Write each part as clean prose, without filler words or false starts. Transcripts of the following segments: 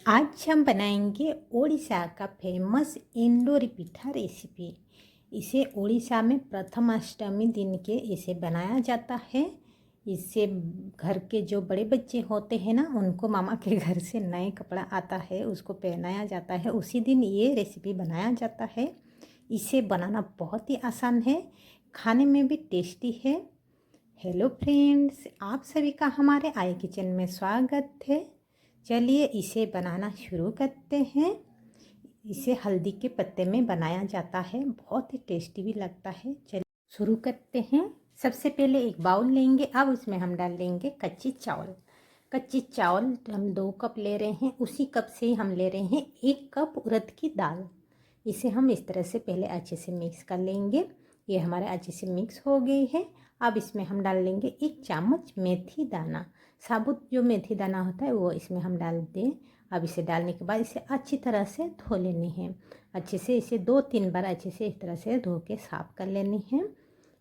आज हम बनाएंगे ओडिशा का फेमस एंडोरी पिठा रेसिपी। इसे ओडिशा में प्रथमाष्टमी दिन के इसे बनाया जाता है। इससे घर के जो बड़े बच्चे होते हैं ना, उनको मामा के घर से नए कपड़ा आता है, उसको पहनाया जाता है। उसी दिन ये रेसिपी बनाया जाता है। इसे बनाना बहुत ही आसान है, खाने में भी टेस्टी है। हेलो फ्रेंड्स, आप सभी का हमारे आई किचन में स्वागत है। चलिए इसे बनाना शुरू करते हैं। इसे हल्दी के पत्ते में बनाया जाता है, बहुत ही टेस्टी भी लगता है। चलिए शुरू करते हैं। सबसे पहले एक बाउल लेंगे। अब उसमें हम डाल देंगे कच्ची चावल। कच्ची चावल हम 2 कप ले रहे हैं। उसी कप से हम ले रहे हैं 1 कप उड़द की दाल। इसे हम इस तरह से पहले अच्छे से मिक्स कर लेंगे। ये हमारे अच्छे से मिक्स हो गई है। अब इसमें हम डाल लेंगे 1 चम्मच मेथी दाना। साबुत जो मेथी दाना होता है वो इसमें हम डाल दें। अब इसे डालने के बाद इसे अच्छी तरह से धो लेनी है। अच्छे से इसे 2-3 बार अच्छे से इस तरह से धो के साफ कर लेनी है।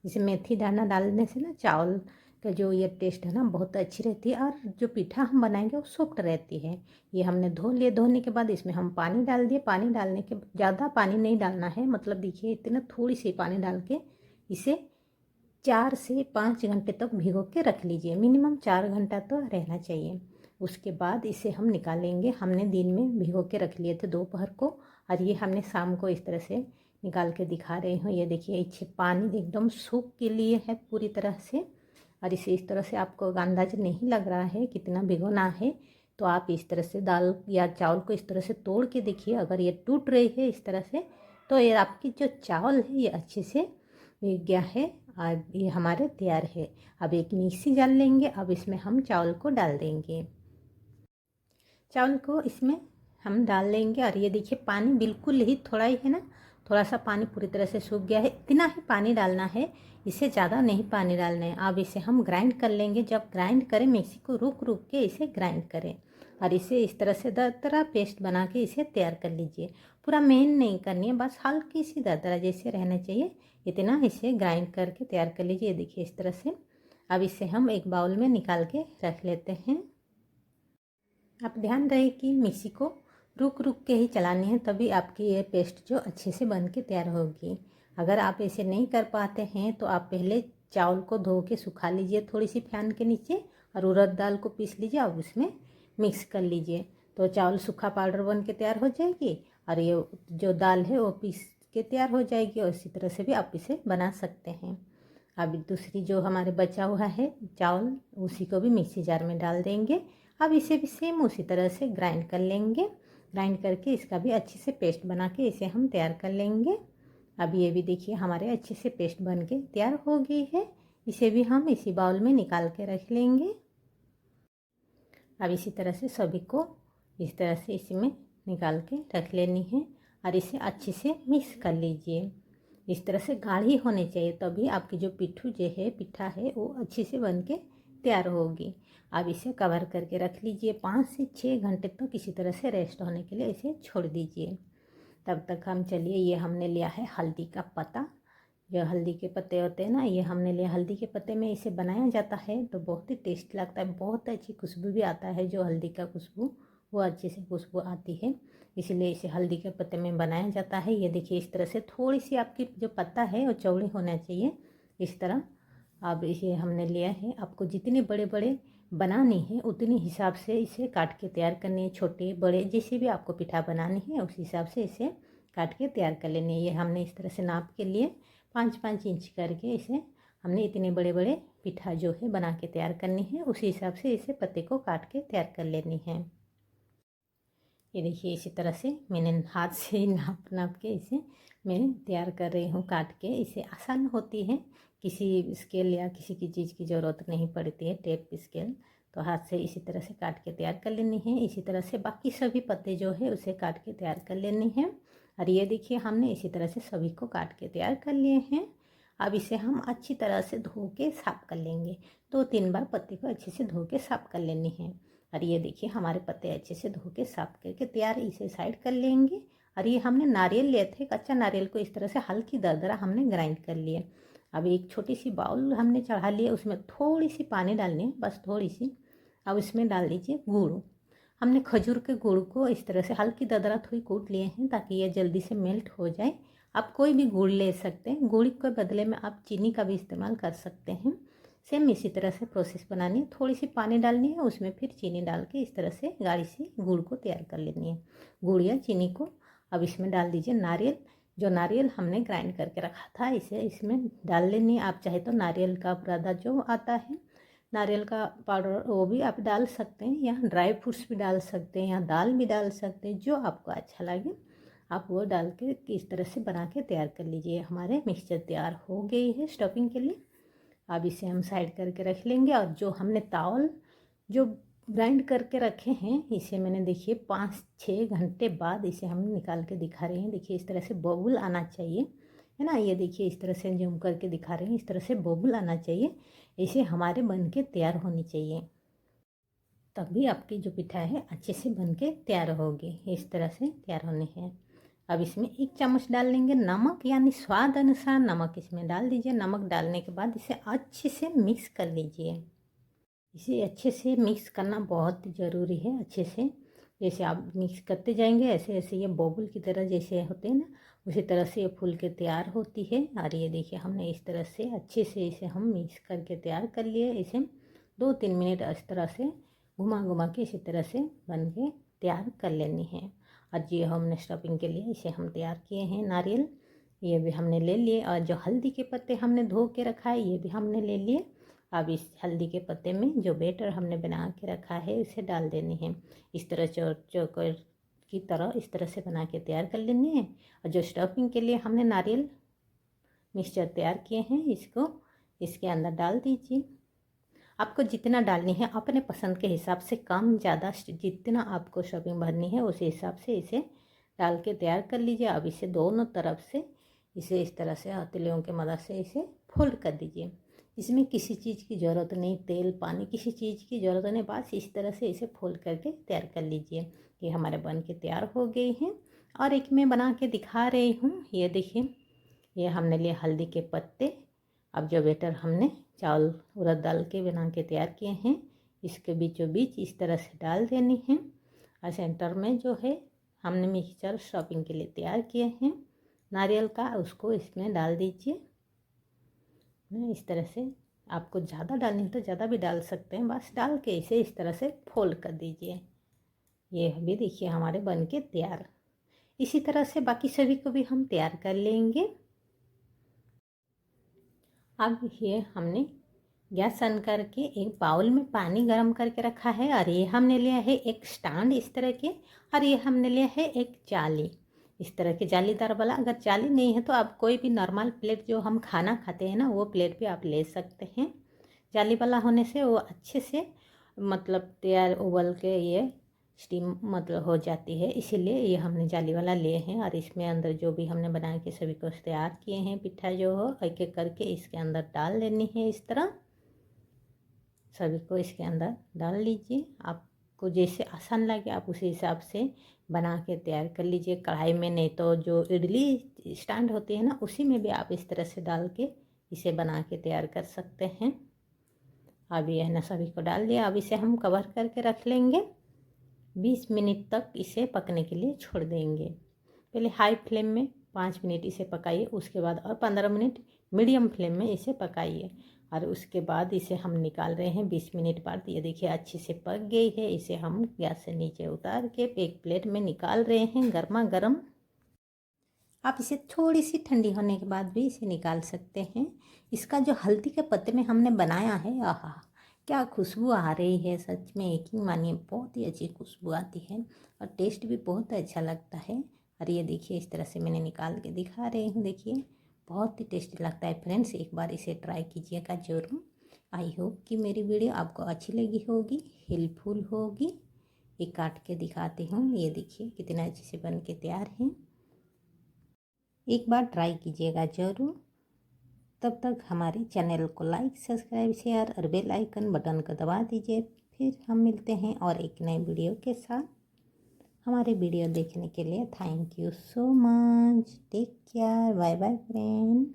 इसे मेथी दाना डालने से ना चावल का जो ये टेस्ट है ना बहुत अच्छी रहती है, और जो पिठा हम बनाएंगे वो सॉफ्ट रहती है। ये हमने धो लिए। धोने के बाद इसमें हम पानी डाल दिए। पानी डालने के ज़्यादा पानी नहीं डालना है, मतलब देखिए इतना थोड़ी सी पानी डाल के इसे 4 से 5 घंटे तक भिगो के रख लीजिए। मिनिमम 4 घंटा तो रहना चाहिए। उसके बाद इसे हम निकालेंगे। हमने दिन में भिगो के रख लिए थे दोपहर को, और ये हमने शाम को इस तरह से निकाल के दिखा रही हूँ। ये देखिए इसे पानी एकदम सूख के लिए है पूरी तरह से। और इसे इस तरह से आपको अंदाज नहीं लग रहा है कितना भिगोना है, तो आप इस तरह से दाल या चावल को इस तरह से तोड़ के देखिए। अगर ये टूट रही है इस तरह से, तो ये आपकी जो चावल है ये अच्छे से भीग गया है। अब ये हमारे तैयार है। अब एक मिक्सी जार लेंगे। अब इसमें हम चावल को डाल देंगे। चावल को इसमें हम डाल लेंगे, और ये देखिए पानी बिल्कुल ही थोड़ा ही है ना, थोड़ा सा पानी पूरी तरह से सूख गया है। इतना ही पानी डालना है, इससे ज़्यादा नहीं पानी डालना है। अब इसे हम ग्राइंड कर लेंगे। जब ग्राइंड करें मिक्सी को रुक रुक के इसे ग्राइंड करें, और इसे इस तरह से दरदरा पेस्ट बना के इसे तैयार कर लीजिए। पूरा मेहनत नहीं करनी है, बस हल्की सी दरदरा जैसे रहना चाहिए, इतना इसे ग्राइंड करके तैयार कर लीजिए। देखिए इस तरह से। अब इसे हम एक बाउल में निकाल के रख लेते हैं। आप ध्यान रहे कि मिक्सी को रुक रुक के ही चलानी है, तभी आपकी ये पेस्ट जो अच्छे से बन के तैयार होगी। अगर आप ऐसे नहीं कर पाते हैं तो आप पहले चावल को धो के सुखा लीजिए थोड़ी सी फैन के नीचे, और उड़द दाल को पीस लीजिए। अब उसमें मिक्स कर लीजिए, तो चावल सूखा पाउडर बन के तैयार हो जाएगी, और ये जो दाल है वो पीस के तैयार हो जाएगी। और इसी तरह से भी आप इसे बना सकते हैं। अब दूसरी जो हमारे बचा हुआ है चावल, उसी को भी मिक्सी जार में डाल देंगे। अब इसे भी सेम उसी तरह से ग्राइंड कर लेंगे। ग्राइंड करके इसका भी अच्छे से पेस्ट बना के इसे हम तैयार कर लेंगे। अब ये भी देखिए हमारे अच्छे से पेस्ट बन के तैयार हो गई है। इसे भी हम इसी बाउल में निकाल के रख लेंगे। अब इसी तरह से सभी को इस तरह से इसमें निकाल के रख लेनी है, और इसे अच्छे से मिक्स कर लीजिए। इस तरह से गाढ़ी होनी चाहिए, तभी आपकी जो पिट्ठू जो है पिठा है वो अच्छे से बन के तैयार होगी। अब इसे कवर करके रख लीजिए। 5 से 6 घंटे तक इसी तरह से रेस्ट होने के लिए इसे छोड़ दीजिए। तब तक हम चलिए, ये हमने लिया है हल्दी का पत्ता। जो हल्दी के पत्ते होते हैं ना, ये हमने लिया। हल्दी के पत्ते में इसे बनाया जाता है तो बहुत ही टेस्ट लगता है, बहुत अच्छी खुशबू भी आता है। जो हल्दी का खुशबू, वो अच्छे से खुशबू आती है, इसलिए इसे हल्दी के पत्ते में बनाया जाता है। ये देखिए इस तरह से थोड़ी सी आपकी जो पत्ता है वो चौड़ी होना चाहिए, इस तरह। अब इसे हमने लिया है। आपको जितने बड़े बड़े बनानी है उतने हिसाब से इसे काट के तैयार करनी है। छोटे बड़े जैसे भी आपको पिठा बनानी है उस हिसाब से इसे काट के तैयार कर लेनी है। ये हमने इस तरह से नाप के लिए 5-5 इंच करके इसे हमने इतने बड़े बड़े पिठा जो है बना के तैयार करनी है, उसी हिसाब से इसे पत्ते को काट के तैयार कर लेनी है। ये देखिए इसी तरह से मैंने हाथ से नाप नाप के इसे मैं तैयार कर रही हूँ काट के। इसे आसान होती है, किसी स्केल या किसी की चीज़ की ज़रूरत नहीं पड़ती है, टेप स्केल। तो हाथ से इसी तरह से काट के तैयार कर लेनी है। इसी तरह से बाकी सभी पत्ते जो है उसे काट के तैयार कर लेनी है। और ये देखिए हमने इसी तरह से सभी को काट के तैयार कर लिए हैं। अब इसे हम अच्छी तरह से धो के साफ कर लेंगे। 2-3 बार पत्ते को अच्छे से धो के साफ कर लेनी है। और ये देखिए हमारे पत्ते अच्छे से धो के साफ करके तैयार, इसे साइड कर लेंगे। और ये हमने नारियल लिए थे, कच्चा नारियल को इस तरह से हल्की दरदरा हमने ग्राइंड कर लिए। अब एक छोटी सी बाउल हमने चढ़ा लिए, उसमें थोड़ी सी पानी डालनी है, बस थोड़ी सी। अब इसमें डाल दीजिए गुड़। हमने खजूर के गुड़ को इस तरह से हल्की दरदरा थोड़ी कूट लिए हैं ताकि ये जल्दी से मेल्ट हो जाए। आप कोई भी गुड़ ले सकते हैं, गुड़ के बदले में आप चीनी का भी इस्तेमाल कर सकते हैं। सेम इसी तरह से प्रोसेस बनानी है। थोड़ी सी पानी डालनी है, उसमें फिर चीनी डाल के इस तरह से गाढ़ी से गुड़ को तैयार कर लेनी है, गुड़ या चीनी को। अब इसमें डाल दीजिए नारियल। जो नारियल हमने ग्राइंड करके रखा था इसे इसमें डाल लेनी है। आप चाहे तो नारियल का बुरादा जो आता है, नारियल का पाउडर, वो भी आप डाल सकते हैं, या ड्राई फ्रूट्स भी डाल सकते हैं, या दाल भी डाल सकते हैं, जो आपको अच्छा लगे आप वो डाल के इस तरह से बना के तैयार कर लीजिए। हमारे मिक्सचर तैयार हो गई है स्टफिंग के लिए। अब इसे हम साइड करके रख लेंगे। और जो हमने चावल जो ग्राइंड करके रखे हैं इसे मैंने देखिए 5-6 घंटे बाद इसे हम निकाल के दिखा रहे हैं। देखिए इस तरह से बबुल आना चाहिए, है ना। ये देखिए इस तरह से जूम करके दिखा रहे हैं, इस तरह से बबुल आना चाहिए। इसे हमारे बन के तैयार होनी चाहिए, तभी आपकी जो पिठा है अच्छे से बन के तैयार होगी। इस तरह से तैयार होनी है। अब इसमें 1 चम्मच डाल लेंगे नमक, यानी स्वाद अनुसार नमक इसमें डाल दीजिए। नमक डालने के बाद इसे अच्छे से मिक्स कर लीजिए। इसे अच्छे से मिक्स करना बहुत ज़रूरी है। अच्छे से जैसे आप मिक्स करते जाएंगे ऐसे ऐसे ये बबुल की तरह जैसे होते हैं ना, उसी तरह से ये फूल के तैयार होती है। और ये देखिए हमने इस तरह से अच्छे से इसे हम मिक्स करके तैयार कर लिए। इसे 2-3 मिनट इस तरह से घुमा घुमा के इसी तरह से बन के तैयार कर लेनी है। और ये हमने स्टफिंग के लिए इसे हम तैयार किए हैं। नारियल ये भी हमने ले लिए, और जो हल्दी के पत्ते हमने धो के रखा है ये भी हमने ले लिए। अब इस हल्दी के पत्ते में जो बेटर हमने बना के रखा है इसे डाल देनी है। इस तरह चौकोर की तरह इस तरह से बना के तैयार कर लेनी है। और जो स्टफिंग के लिए हमने नारियल मिक्सचर तैयार किए हैं इसको इसके अंदर डाल दीजिए। आपको जितना डालनी है अपने पसंद के हिसाब से, कम ज़्यादा जितना आपको स्टफिंग भरनी है उस हिसाब से इसे डाल के तैयार कर लीजिए। अब इसे दोनों तरफ से इसे इस तरह से हथेलियों की मदद से इसे फोल्ड कर दीजिए। इसमें किसी चीज़ की ज़रूरत नहीं, तेल पानी किसी चीज़ की ज़रूरत नहीं, बस इस तरह से इसे फोल्ड करके तैयार कर लीजिए। ये हमारे बन के तैयार हो गई हैं। और एक मैं बना के दिखा रही हूँ। ये देखिए ये हमने लिए हल्दी के पत्ते। अब जो बेटर हमने चावल उड़द दाल के बना के तैयार किए हैं इसके बीचों बीच इस तरह से डाल देनी है। और सेंटर में जो है हमने मिक्सचर स्टफिंग के लिए तैयार किए हैं नारियल का, उसको इसमें डाल दीजिए। इस तरह से आपको ज़्यादा डालनी तो ज़्यादा भी डाल सकते हैं, बस डाल के इसे इस तरह से फोल्ड कर दीजिए। ये भी देखिए हमारे बन के तैयार। इसी तरह से बाकी सभी को भी हम तैयार कर लेंगे। अब ये हमने गैस ऑन करके एक बाउल में पानी गर्म करके रखा है। और ये हमने लिया है एक स्टैंड इस तरह के, और ये हमने लिया है एक जाली इस तरह के जालीदार वाला। अगर जाली नहीं है तो आप कोई भी नॉर्मल प्लेट जो हम खाना खाते हैं ना वो प्लेट भी आप ले सकते हैं। जाली वाला होने से वो अच्छे से मतलब तैयार उबल के ये स्टीम मतलब हो जाती है, इसीलिए ये हमने जाली वाला लिए हैं। और इसमें अंदर जो भी हमने बना के सभी को तैयार किए हैं पिठा जो हो एक एक करके इसके अंदर डाल देनी है। इस तरह सभी को इसके अंदर डाल लीजिए। आपको जैसे आसान लगे आप उसी हिसाब से बना के तैयार कर लीजिए। कढ़ाई में नहीं तो जो इडली स्टैंड होती है ना उसी में भी आप इस तरह से डाल के इसे बना के तैयार कर सकते हैं। अब यह ना सभी को डाल दिया। अब इसे हम कवर करके रख लेंगे। 20 मिनट तक इसे पकने के लिए छोड़ देंगे। पहले हाई फ्लेम में 5 मिनट इसे पकाइए, उसके बाद और 15 मिनट मीडियम फ्लेम में इसे पकाइए। और उसके बाद इसे हम निकाल रहे हैं 20 मिनट बाद। ये देखिए अच्छे से पक गई है। इसे हम गैस से नीचे उतार के एक प्लेट में निकाल रहे हैं गर्मा गर्म। आप इसे थोड़ी सी ठंडी होने के बाद भी इसे निकाल सकते हैं। इसका जो हल्दी के पत्ते में हमने बनाया है, आहा क्या खुशबू आ रही है, सच में यकीन मानिए बहुत ही अच्छी खुशबू आती है और टेस्ट भी बहुत अच्छा लगता है। और ये देखिए इस तरह से मैंने निकाल के दिखा रही हूँ। देखिए बहुत ही टेस्टी लगता है फ्रेंड्स, एक बार इसे ट्राई कीजिएगा ज़रूर। आई होप कि मेरी वीडियो आपको अच्छी लगी होगी, हेल्पफुल होगी। ये काट के दिखाती हूँ। ये देखिए कितना अच्छे से बन के तैयार हैं। एक बार ट्राई कीजिएगा ज़रूर। तब तक हमारे चैनल को लाइक सब्सक्राइब शेयर और बेल आइकन बटन को दबा दीजिए। फिर हम मिलते हैं और एक नए वीडियो के साथ। हमारे वीडियो देखने के लिए thank you so much. Take care, bye bye friend.